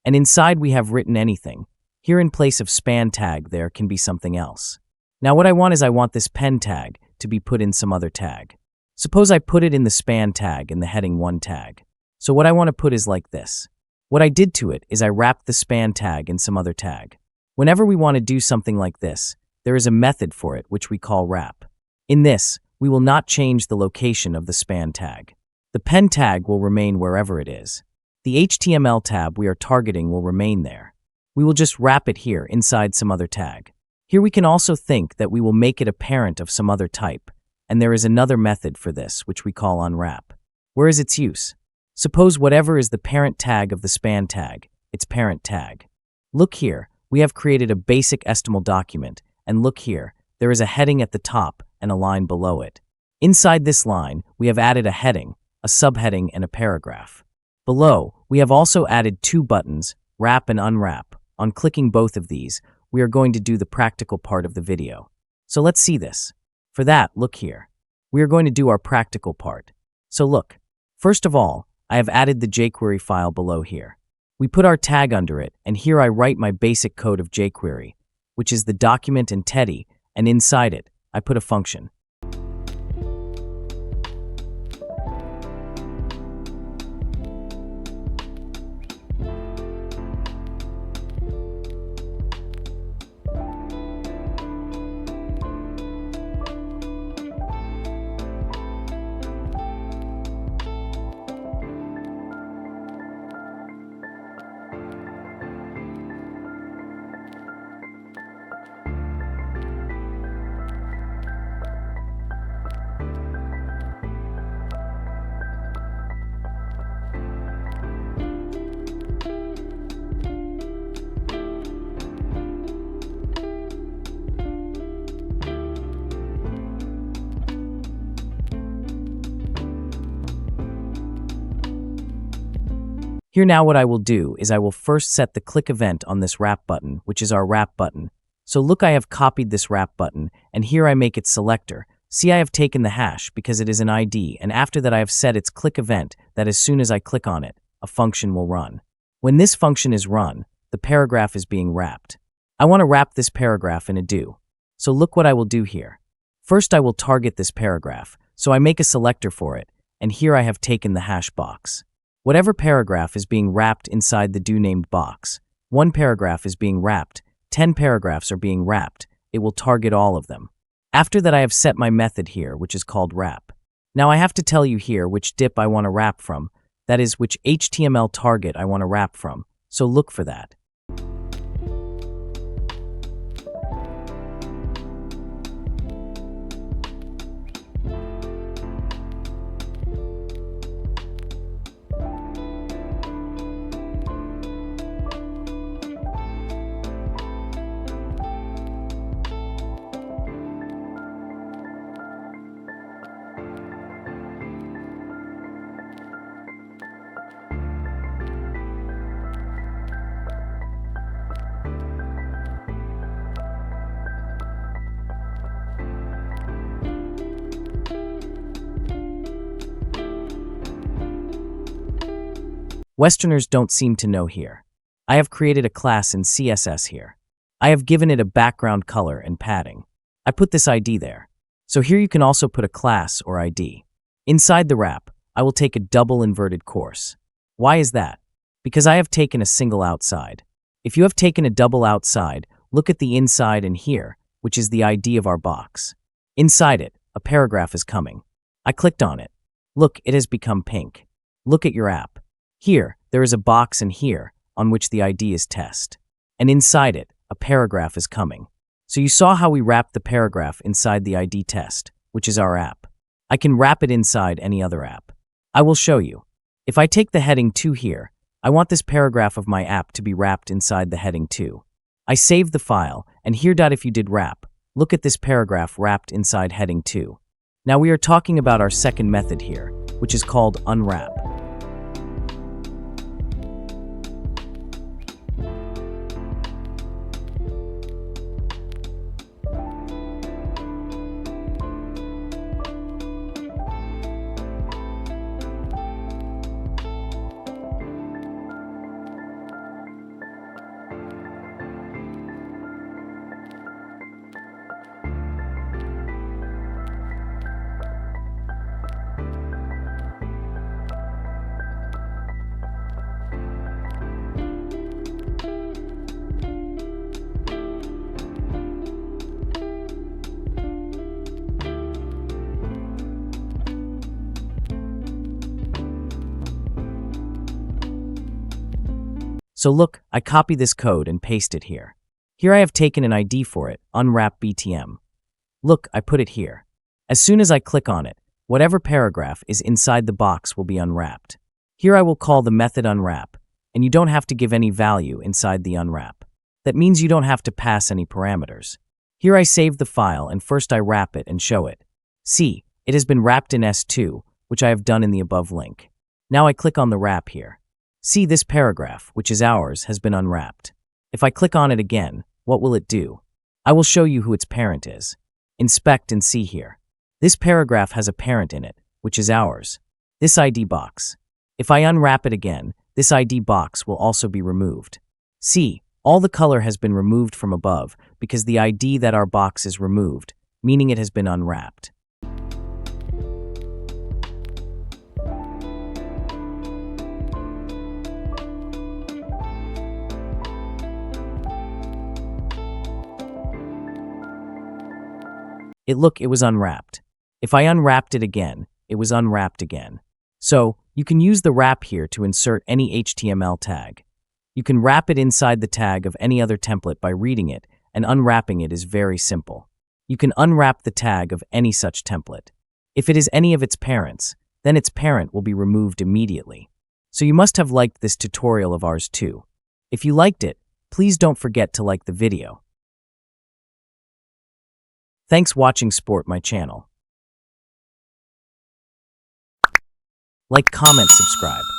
And inside we have written anything. Here in place of span tag there can be something else. Now what I want this pen tag to be put in some other tag. Suppose I put it in the span tag in the heading 1 tag. So what I want to put is like this. What I did to it is I wrapped the span tag in some other tag. Whenever we want to do something like this, there is a method for it which we call wrap. In this, we will not change the location of the span tag. The pen tag will remain wherever it is. The HTML tab we are targeting will remain there. We will just wrap it here inside some other tag. Here we can also think that we will make it a parent of some other type, and there is another method for this which we call unwrap. Where is its use? Suppose whatever is the parent tag of the span tag, its parent tag. Look here, we have created a basic HTML document, and look here, there is a heading at the top and a line below it. Inside this line, we have added a heading, a subheading, and a paragraph. Below, we have also added 2 buttons, wrap and unwrap. On clicking both of these, we are going to do the practical part of the video. So let's see this. For that, look here. We are going to do our practical part. So look, first of all, I have added the jQuery file below here. We put our tag under it, and here I write my basic code of jQuery, which is the document and teddy, and inside it, I put a function. Here now what I will do is I will first set the click event on this wrap button, which is our wrap button. So look, I have copied this wrap button, and here I make its selector. See, I have taken the hash because it is an ID, and after that I have set its click event that as soon as I click on it, a function will run. When this function is run, the paragraph is being wrapped. I want to wrap this paragraph in a do. So look what I will do here. First I will target this paragraph, so I make a selector for it, and here I have taken the hash box. Whatever paragraph is being wrapped inside the do named box. 1 paragraph is being wrapped, 10 paragraphs are being wrapped, it will target all of them. After that I have set my method here, which is called wrap. Now I have to tell you here which dip I want to wrap from, that is which HTML target I want to wrap from, so look for that. Westerners don't seem to know here. I have created a class in CSS here. I have given it a background color and padding. I put this ID there. So here you can also put a class or ID. Inside the wrap, I will take a double inverted course. Why is that? Because I have taken a single outside. If you have taken a double outside, look at the inside and here, which is the ID of our box. Inside it, a paragraph is coming. I clicked on it. Look, it has become pink. Look at your app. Here, there is a box and here, on which the ID is test. And inside it, a paragraph is coming. So you saw how we wrapped the paragraph inside the ID test, which is our app. I can wrap it inside any other app. I will show you. If I take the heading 2 here, I want this paragraph of my app to be wrapped inside the heading 2. I saved the file, and here. If you did wrap, look at this paragraph wrapped inside heading 2. Now we are talking about our second method here, which is called unwrap. So look, I copy this code and paste it here. Here I have taken an ID for it, unwrap BTM. Look, I put it here. As soon as I click on it, whatever paragraph is inside the box will be unwrapped. Here I will call the method unwrap, and you don't have to give any value inside the unwrap. That means you don't have to pass any parameters. Here I save the file and first I wrap it and show it. See, it has been wrapped in S2, which I have done in the above link. Now I click on the wrap here. See, this paragraph, which is ours, has been unwrapped. If I click on it again, what will it do? I will show you who its parent is. Inspect and see here. This paragraph has a parent in it, which is ours. This ID box. If I unwrap it again, this ID box will also be removed. See, all the color has been removed from above because the ID that our box is removed, meaning it has been unwrapped. It was unwrapped. If I unwrapped it again, it was unwrapped again. So, you can use the wrap here to insert any HTML tag. You can wrap it inside the tag of any other template by reading it, and unwrapping it is very simple. You can unwrap the tag of any such template. If it is any of its parents, then its parent will be removed immediately. So you must have liked this tutorial of ours too. If you liked it, please don't forget to like the video. Thanks watching support my channel. Like, comment, subscribe.